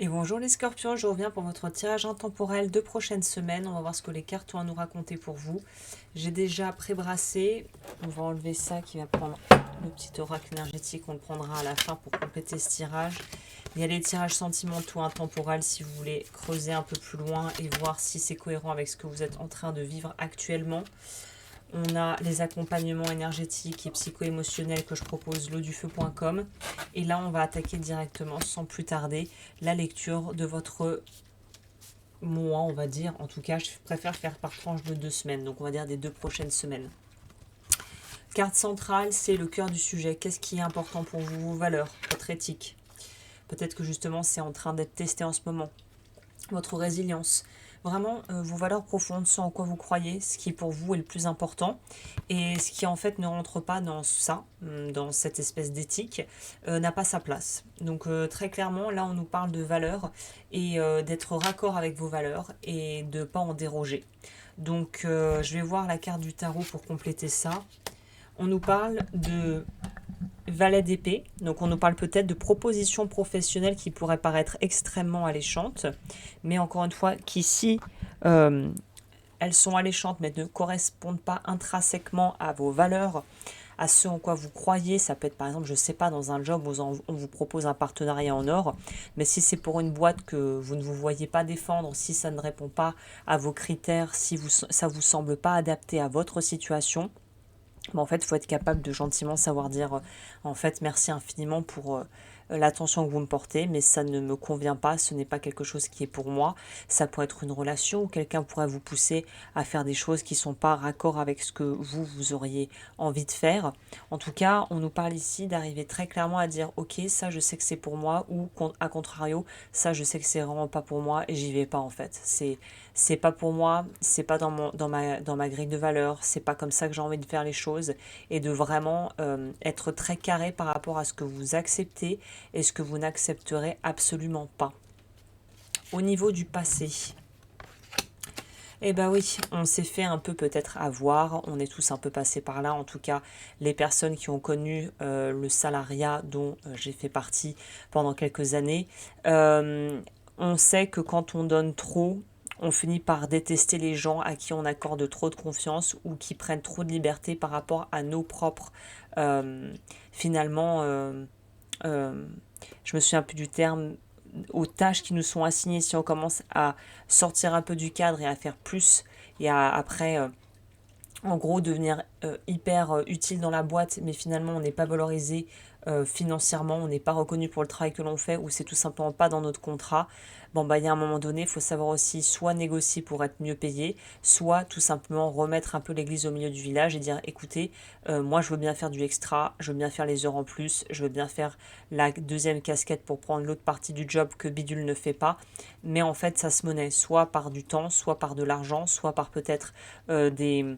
Et bonjour les scorpions, je reviens pour votre tirage intemporel de prochaines semaines. On va voir ce que les cartes ont à nous raconter pour vous. J'ai déjà pré-brassé. On va enlever ça qui va prendre le petit oracle énergétique. On le prendra à la fin pour compléter ce tirage. Il y a les tirages sentimentaux intemporels si vous voulez creuser un peu plus loin et voir si c'est cohérent avec ce que vous êtes en train de vivre actuellement. On a les accompagnements énergétiques et psycho-émotionnels que je propose, lodufeu.com. Et là, on va attaquer directement, sans plus tarder, la lecture de votre mois, on va dire. En tout cas, je préfère faire par tranche de 2 semaines. Donc, on va dire des 2 prochaines semaines. Carte centrale, c'est le cœur du sujet. Qu'est-ce qui est important pour vous? Vos valeurs, votre éthique. Peut-être que justement, c'est en train d'être testé en ce moment. Votre résilience. Vraiment, vos valeurs profondes, ce en quoi vous croyez, ce qui pour vous est le plus important, et ce qui en fait ne rentre pas dans ça, dans cette espèce d'éthique, n'a pas sa place. Donc très clairement, là on nous parle de valeurs, et d'être raccord avec vos valeurs, et de ne pas en déroger. Donc je vais voir la carte du tarot pour compléter ça. On nous parle de valet d'épée, donc on nous parle peut-être de propositions professionnelles qui pourraient paraître extrêmement alléchantes, mais encore une fois, qu'ici, euh, elles sont alléchantes, mais ne correspondent pas intrinsèquement à vos valeurs, à ce en quoi vous croyez. Ça peut être par exemple, je ne sais pas, dans un job où on vous propose un partenariat en or, mais si c'est pour une boîte que vous ne vous voyez pas défendre, si ça ne répond pas à vos critères, si ça ne vous semble pas adapté à votre situation, en fait, il faut être capable de gentiment savoir dire en fait merci infiniment pour l'attention que vous me portez, mais ça ne me convient pas, ce n'est pas quelque chose qui est pour moi. Ça pourrait être une relation où quelqu'un pourrait vous pousser à faire des choses qui ne sont pas raccord avec ce que vous auriez envie de faire. En tout cas, on nous parle ici d'arriver très clairement à dire ok, ça je sais que c'est pour moi, ou à contrario, ça je sais que c'est vraiment pas pour moi et j'y vais pas en fait. C'est pas pour moi, c'est pas dans ma grille de valeurs, c'est pas comme ça que j'ai envie de faire les choses, et de vraiment être très carré par rapport à ce que vous acceptez et ce que vous n'accepterez absolument pas. Au niveau du passé, eh ben oui, on s'est fait un peu peut-être avoir, on est tous un peu passés par là, en tout cas les personnes qui ont connu le salariat dont j'ai fait partie pendant quelques années. Euh, on sait que quand on donne trop, on finit par détester les gens à qui on accorde trop de confiance ou qui prennent trop de liberté par rapport à nos propres, euh, finalement, euh, je me souviens plus du terme, aux tâches qui nous sont assignées. Si on commence à sortir un peu du cadre et à faire plus, et à après en gros devenir hyper utile dans la boîte, mais finalement on n'est pas valorisé financièrement, on n'est pas reconnu pour le travail que l'on fait, ou c'est tout simplement pas dans notre contrat. Bon bah il y a un moment donné, il faut savoir aussi soit négocier pour être mieux payé, soit tout simplement remettre un peu l'église au milieu du village et dire écoutez, moi je veux bien faire du extra, je veux bien faire les heures en plus, je veux bien faire la deuxième casquette pour prendre l'autre partie du job que Bidule ne fait pas, mais en fait ça se monnaie soit par du temps, soit par de l'argent, soit par peut-être des,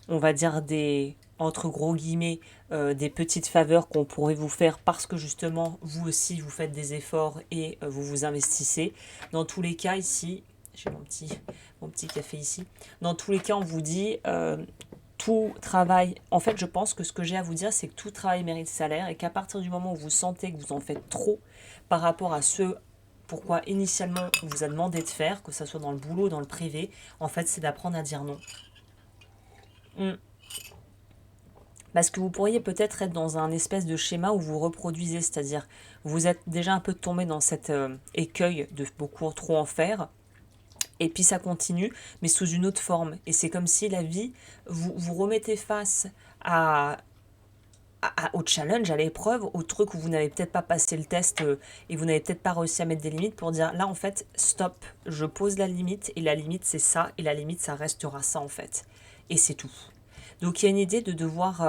on va dire des, entre gros guillemets, des petites faveurs qu'on pourrait vous faire parce que justement vous aussi vous faites des efforts et vous vous investissez. Dans tous les cas ici, j'ai mon petit café ici, dans tous les cas on vous dit tout travail, en fait je pense que ce que j'ai à vous dire c'est que tout travail mérite salaire, et qu'à partir du moment où vous sentez que vous en faites trop par rapport à ce pourquoi initialement on vous a demandé de faire, que ce soit dans le boulot ou dans le privé, en fait c'est d'apprendre à dire non. Mm. Parce que vous pourriez peut-être être dans un espèce de schéma où vous reproduisez, c'est-à-dire vous êtes déjà un peu tombé dans cet écueil de beaucoup trop en faire, et puis ça continue, mais sous une autre forme. Et c'est comme si la vie, vous remettez face à, au challenge, à l'épreuve, au truc où vous n'avez peut-être pas passé le test et vous n'avez peut-être pas réussi à mettre des limites, pour dire là en fait, stop, je pose la limite, et la limite c'est ça, et la limite ça restera ça en fait. Et c'est tout. Donc il y a une idée de devoir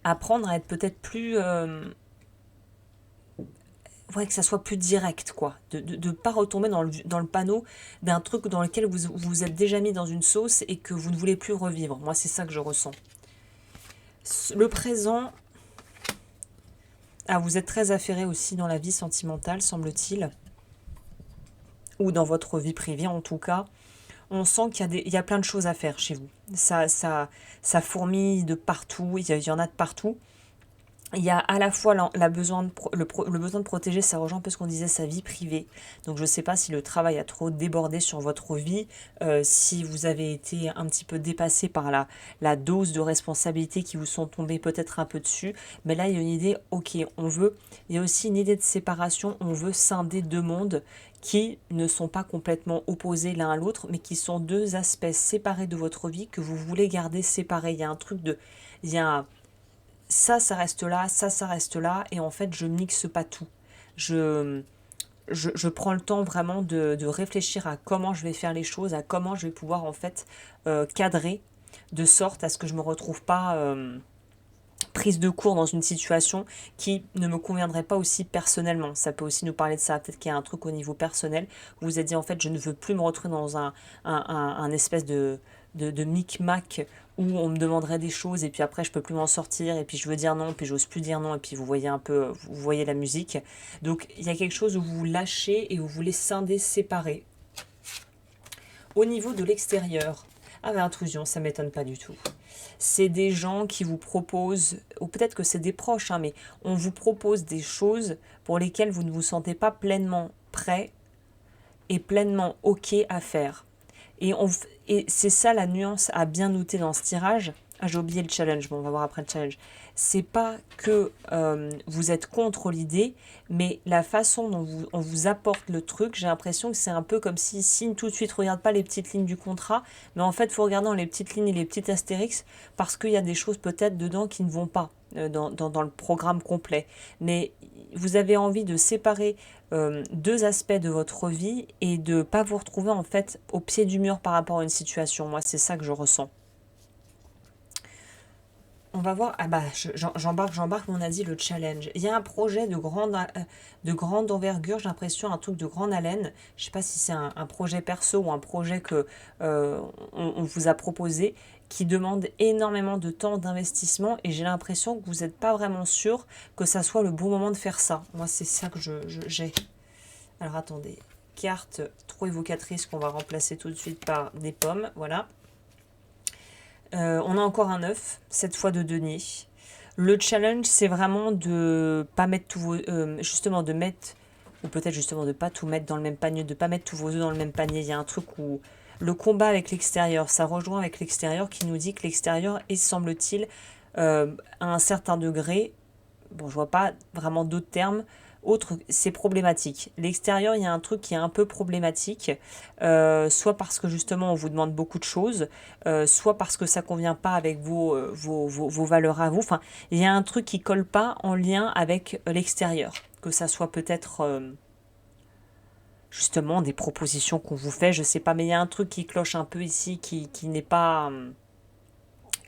apprendre à être peut-être plus ouais, que ça soit plus direct, quoi, de pas retomber dans le panneau d'un truc dans lequel vous êtes déjà mis dans une sauce et que vous ne voulez plus revivre. Moi c'est ça que je ressens. Le présent, ah, vous êtes très affairé aussi dans la vie sentimentale, semble-t-il, ou dans votre vie privée en tout cas. On sent il y a plein de choses à faire chez vous. Ça fourmille de partout, il y en a de partout. il y a à la fois le besoin de protéger, ça rejoint un peu ce qu'on disait, sa vie privée. Donc je ne sais pas si le travail a trop débordé sur votre vie, si vous avez été un petit peu dépassé par la dose de responsabilités qui vous sont tombées peut-être un peu dessus. Mais là, il y a une idée, ok, il y a aussi une idée de séparation, on veut scinder deux mondes qui ne sont pas complètement opposés l'un à l'autre, mais qui sont deux aspects séparés de votre vie que vous voulez garder séparés. Il y a un truc de... Il y a ça reste là, ça reste là, et en fait, je mixe pas tout. Je, je prends le temps vraiment de réfléchir à comment je vais faire les choses, à comment je vais pouvoir en fait cadrer, de sorte à ce que je me retrouve pas prise de court dans une situation qui ne me conviendrait pas aussi personnellement. Ça peut aussi nous parler de ça. Peut-être qu'il y a un truc au niveau personnel. Vous vous êtes dit, en fait, je ne veux plus me retrouver dans un espèce de micmac où on me demanderait des choses et puis après je peux plus m'en sortir et puis je veux dire non, puis j'ose plus dire non et puis vous voyez un peu, vous voyez la musique. Donc il y a quelque chose où vous vous lâchez et vous voulez scinder, séparer. Au niveau de l'extérieur, ah ben intrusion, ça m'étonne pas du tout. C'est des gens qui vous proposent, ou peut-être que c'est des proches, hein, mais on vous propose des choses pour lesquelles vous ne vous sentez pas pleinement prêt et pleinement ok à faire. Et c'est ça la nuance à bien noter dans ce tirage. Ah, j'ai oublié le challenge, bon, on va voir après le challenge. C'est pas que vous êtes contre l'idée, mais la façon dont on vous apporte le truc, j'ai l'impression que c'est un peu comme si signe tout de suite, regarde pas les petites lignes du contrat, mais en fait, il faut regarder dans les petites lignes et les petits astérix, parce qu'il y a des choses peut-être dedans qui ne vont pas dans le programme complet. Mais vous avez envie de séparer deux aspects de votre vie et de ne pas vous retrouver en fait au pied du mur par rapport à une situation. Moi, c'est ça que je ressens. On va voir. Ah bah, j'embarque, on a dit le challenge. Il y a un projet de grande envergure, j'ai l'impression, un truc de grande haleine. Je sais pas si c'est un projet perso ou un projet que on vous a proposé qui demande énormément de temps, d'investissement et j'ai l'impression que vous n'êtes pas vraiment sûr que ça soit le bon moment de faire ça. Moi, c'est ça que j'ai. Alors attendez, carte trop évocatrice qu'on va remplacer tout de suite par des pommes, voilà. On a encore un 9, cette fois de denier. Le challenge, c'est vraiment de pas mettre tous vos... justement, de mettre... Ou peut-être justement de pas tout mettre dans le même panier, de pas mettre tous vos œufs dans le même panier. Il y a un truc où... Le combat avec l'extérieur, ça rejoint avec l'extérieur qui nous dit que l'extérieur est, semble-t-il, à un certain degré... Bon, je vois pas vraiment d'autres termes. Autre, c'est problématique. L'extérieur, il y a un truc qui est un peu problématique, soit parce que justement on vous demande beaucoup de choses, soit parce que ça convient pas avec vos valeurs à vous. Enfin, il y a un truc qui colle pas en lien avec l'extérieur, que ça soit peut-être justement des propositions qu'on vous fait, je sais pas, mais il y a un truc qui cloche un peu ici, qui n'est pas,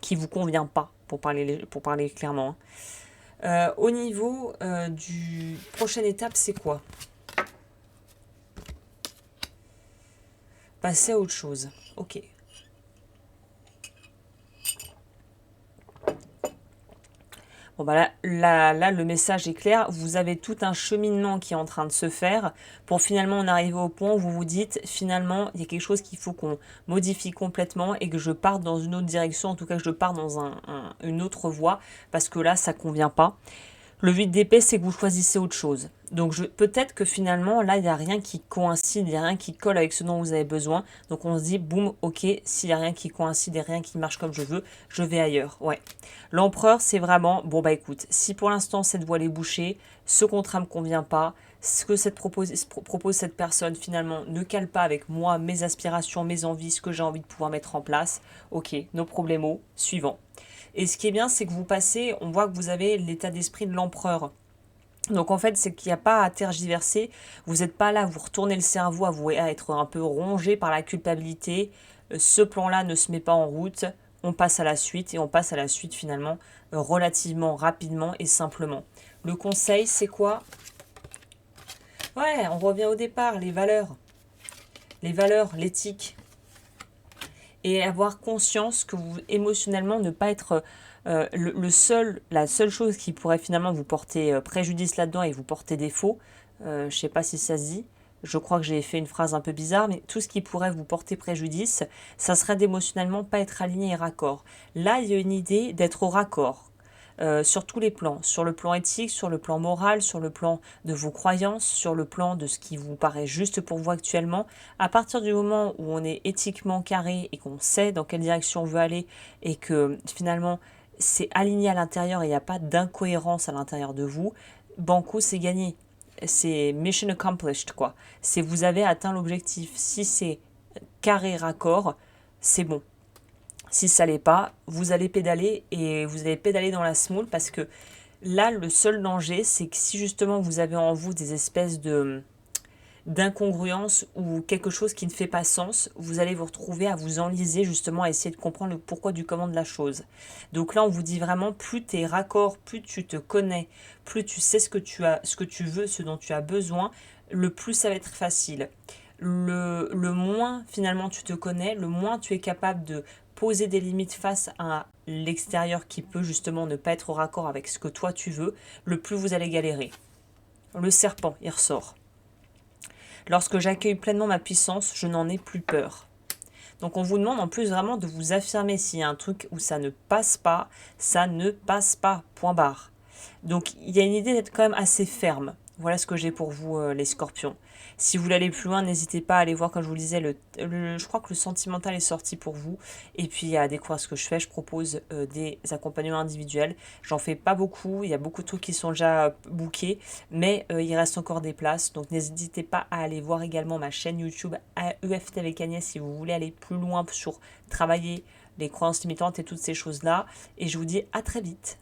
qui vous convient pas, pour parler clairement. Hein. Au niveau du prochaine étape, c'est quoi? Passer à autre chose. Ok. Bon bah là, le message est clair. Vous avez tout un cheminement qui est en train de se faire pour finalement en arriver au point où vous vous dites finalement il y a quelque chose qu'il faut qu'on modifie complètement et que je parte dans une autre direction, en tout cas que je parte dans une autre voie parce que là ça convient pas. Le 8 d'épée, c'est que vous choisissez autre chose. Donc peut-être que finalement, là, il n'y a rien qui coïncide, il n'y a rien qui colle avec ce dont vous avez besoin. Donc on se dit, boum, ok, s'il n'y a rien qui coïncide et rien qui marche comme je veux, je vais ailleurs. Ouais. L'empereur, c'est vraiment, bon bah écoute, si pour l'instant cette voie est bouchée, ce contrat ne me convient pas, ce que propose cette personne finalement ne cale pas avec moi, mes aspirations, mes envies, ce que j'ai envie de pouvoir mettre en place, ok, nos problèmes, suivant. Et ce qui est bien, c'est que vous passez, on voit que vous avez l'état d'esprit de l'empereur. Donc en fait, c'est qu'il n'y a pas à tergiverser. Vous n'êtes pas là, vous retournez le cerveau à être un peu rongé par la culpabilité. Ce plan-là ne se met pas en route. On passe à la suite et on passe à la suite finalement relativement rapidement et simplement. Le conseil, c'est quoi? Ouais, on revient au départ, les valeurs. Les valeurs, l'éthique. Et avoir conscience que vous, émotionnellement, ne pas être la seule chose qui pourrait finalement vous porter préjudice là-dedans et vous porter défaut, je sais pas si ça se dit, je crois que j'ai fait une phrase un peu bizarre, mais tout ce qui pourrait vous porter préjudice, ça serait d'émotionnellement pas être aligné et raccord. Là, il y a une idée d'être au raccord. sur tous les plans, sur le plan éthique, sur le plan moral, sur le plan de vos croyances, sur le plan de ce qui vous paraît juste pour vous actuellement. À partir du moment où on est éthiquement carré et qu'on sait dans quelle direction on veut aller et que finalement c'est aligné à l'intérieur et il n'y a pas d'incohérence à l'intérieur de vous, banco, c'est gagné. C'est mission accomplished, quoi. C'est vous avez atteint l'objectif. Si c'est carré, raccord, c'est bon. Si ça l'est pas, vous allez pédaler et vous allez pédaler dans la semoule parce que là, le seul danger, c'est que si justement vous avez en vous des espèces de d'incongruence ou quelque chose qui ne fait pas sens, vous allez vous retrouver à vous enliser justement à essayer de comprendre le pourquoi du comment de la chose. Donc là, on vous dit vraiment, plus tu es raccord, plus tu te connais, plus tu sais ce que tu as, ce que tu veux, ce dont tu as besoin, le plus ça va être facile. Le moins finalement tu te connais, le moins tu es capable de poser des limites face à l'extérieur qui peut justement ne pas être au raccord avec ce que toi tu veux, le plus vous allez galérer. Le serpent, il ressort. Lorsque j'accueille pleinement ma puissance, je n'en ai plus peur. Donc on vous demande en plus vraiment de vous affirmer. S'il y a un truc où ça ne passe pas, ça ne passe pas, point barre. Donc il y a une idée d'être quand même assez ferme. Voilà ce que j'ai pour vous les scorpions. Si vous voulez aller plus loin, n'hésitez pas à aller voir, comme je vous le disais, je crois que le sentimental est sorti pour vous. Et puis à découvrir ce que je fais, je propose des accompagnements individuels. J'en fais pas beaucoup, il y a beaucoup de trucs qui sont déjà bookés, mais il reste encore des places. Donc n'hésitez pas à aller voir également ma chaîne YouTube EFT avec Agnès si vous voulez aller plus loin sur travailler les croyances limitantes et toutes ces choses-là. Et je vous dis à très vite.